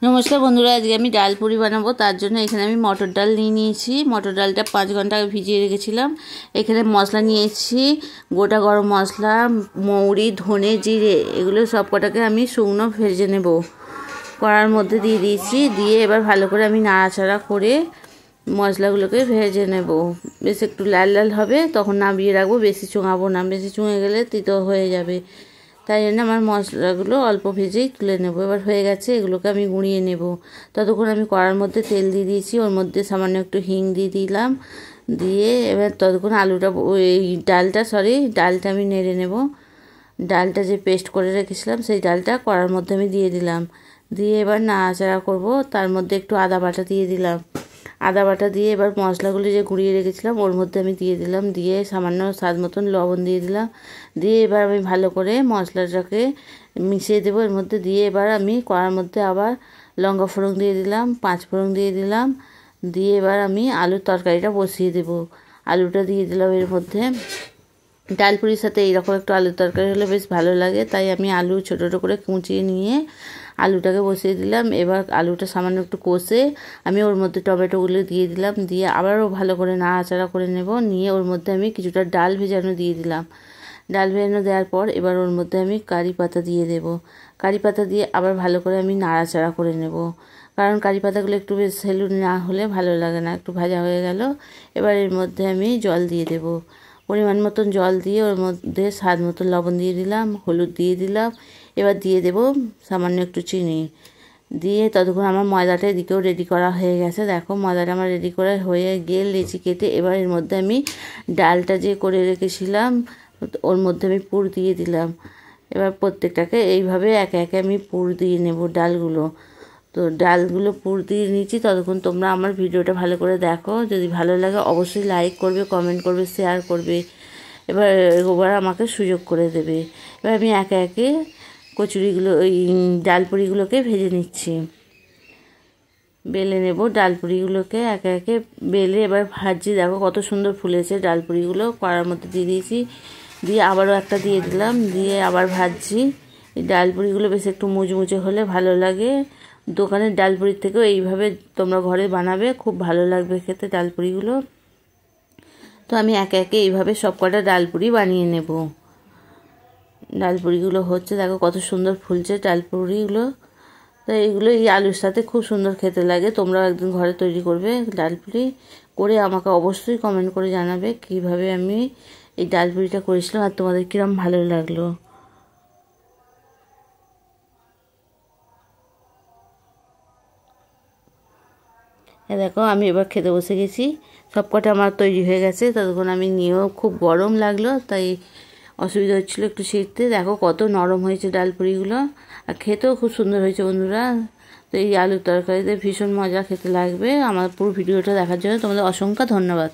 নমস্কার বন্ধুরা, আজকে আমি ডাল পুরি বানাবো। তার জন্য এখানে আমি মটর ডাল নিয়ে নিয়েছি। মটর ডালটা 5 ঘন্টা আগে ভিজিয়ে রেখেছিলাম। এখানে মশলা নিয়েছি, গোটা গরম মশলা, মৌরি, ধনে, জিরে, এগুলো সব কটাকে আমি শুকনো ভেজে নেব। কড়ার মধ্যে দিয়ে দিয়েছি, দিয়ে এবার ভালো করে আমি নাড়াচাড়া করে মশলাগুলোকে ভেজে নেব। বেশ একটু লাল লাল হবে, তখন নামিয়ে রাখবো। বেশি চুঙাবো না, বেশি চুঙে গেলে তিতো হয়ে যাবে। তাই জন্য আমার মশলাগুলো অল্প ভেজেই তুলে নেব। এবার হয়ে গেছে, এগুলোকে আমি গুঁড়িয়ে নেব। ততক্ষণ আমি কড়ার মধ্যে তেল দিয়ে দিয়েছি, ওর মধ্যে সামান্য একটু হিং দিয়ে দিলাম। দিয়ে এবার ততক্ষণ ডালটা আমি নেড়ে নেব। ডালটা যে পেস্ট করে রেখেছিলাম সেই ডালটা কড়ার মধ্যে আমি দিয়ে দিলাম। দিয়ে এবার নাড়াচাড়া করব। তার মধ্যে একটু আদা বাটা দিয়ে দিলাম। আদা বাটা দিয়ে এবার মশলাগুলি যে গুঁড়িয়ে রেখেছিলাম ওর মধ্যে আমি দিয়ে দিলাম। দিয়ে সামান্য স্বাদ মতন লবণ দিয়ে দিলাম। দিয়ে এবার আমি ভালো করে মশলাটাকে মিশিয়ে দেবো এর মধ্যে। দিয়ে এবার আমি কড়ার মধ্যে আবার লঙ্কা ফোড়ন দিয়ে দিলাম, 5 ফোড়ন দিয়ে দিলাম। দিয়ে এবার আমি আলুর তরকারিটা বসিয়ে দেবো। আলুটা দিয়ে দিলাম এর মধ্যে। ডাল পুরির সাথে এইরকম একটু আলুর তরকারি হলে বেশ ভালো লাগে, তাই আমি আলু ছোটো ছোটো করে কুচিয়ে নিয়ে আলুটাকে বসিয়ে দিলাম। এবার আলুটা সামান্য একটু কষে আমি ওর মধ্যে টমেটোগুলো দিয়ে দিলাম। দিয়ে আবারও ভালো করে নাড়াচাড়া করে নেব। নিয়ে ওর মধ্যে আমি কিছুটা ডাল ভেজানো দিয়ে দিলাম। ডাল ভেজানো দেওয়ার পর এবার ওর মধ্যে আমি কারি পাতা দিয়ে দেব। কারি পাতা দিয়ে আবার ভালো করে আমি নাড়াচাড়া করে নেব, কারণ কারি পাতাগুলো একটু বেশ সেলুন না হলে ভালো লাগে না। একটু ভাজা হয়ে গেল, এবার এর মধ্যে আমি জল দিয়ে দেব। পরিমাণ মতন জল দিয়ে ওর মধ্যে স্বাদ মতন লবণ দিয়ে দিলাম, হলুদ দিয়ে দিলাম। এবার দিয়ে দেব সামান্য একটু চিনি। দিয়ে ততক্ষণ আমার ময়দাটা এদিকেও রেডি করা হয়ে গেছে। দেখো ময়দাটা আমার রেডি করা হয়ে গিয়ে লেচি কেটে এবার এর মধ্যে আমি ডালটা যে করে রেখেছিলাম ওর মধ্যে আমি পুর দিয়ে দিলাম। এবার প্রত্যেকটাকে এইভাবে একে একে আমি পুর দিয়ে নেব ডালগুলো। তো ডালগুলো পুর দিয়ে নিচ্ছি, ততক্ষণ তোমরা আমার ভিডিওটা ভালো করে দেখো। যদি ভালো লাগে অবশ্যই লাইক করবে, কমেন্ট করবে, শেয়ার করবে। এবার আমাকে সুযোগ করে দেবে। এবার আমি একে একে ওই ডালপুরিগুলোকে ভেজে নিচ্ছি, বেলে নেব। ডালপুরিগুলোকে একে একে বেলে এবার ভাজছি। দেখো কত সুন্দর ফুলেছে ডালপুরিগুলো। কড়ার মধ্যে দিয়ে দিয়েছি, দিয়ে আবারও একটা দিয়ে দিলাম, দিয়ে আবার ভাজছি। এই ডালপুরিগুলো বেশ একটু মুচমুচে হলে ভালো লাগে। দোকানের ডালপুরির থেকেও এইভাবে তোমরা ঘরে বানাবে, খুব ভালো লাগবে খেতে ডালপুরিগুলো। তো আমি একে একে এইভাবে সব কটা ডালপুরি বানিয়ে নেব। ডালপুরিগুলো হচ্ছে, দেখো কত সুন্দর ফুলছে ডালপুরিগুলো। তো এইগুলো এই আলুর সাথে খুব সুন্দর খেতে লাগে। তোমরাও একদিন ঘরে তৈরি করবে ডালপুরি, করে আমাকে অবশ্যই কমেন্ট করে জানাবে কিভাবে আমি এই ডালপুরিটা করেছিলাম আর তোমাদের কিরম ভালো লাগলো। দেখো আমি এবার খেতে বসে গেছি। সব কটা আমার তৈরি হয়ে গেছে। ততক্ষণ আমি নিয়েও খুব গরম লাগলো, তাই অসুবিধা হচ্ছিলো একটু শিখতে। দেখো কত নরম হয়েছে ডালপুরিগুলো, আর খেতেও খুব সুন্দর হয়েছে বন্ধুরা। তো এই আলুর তরকারিতে ভীষণ মজা খেতে লাগবে। আমার পুরো ভিডিওটা দেখার জন্য তোমাদের অসংখ্য ধন্যবাদ।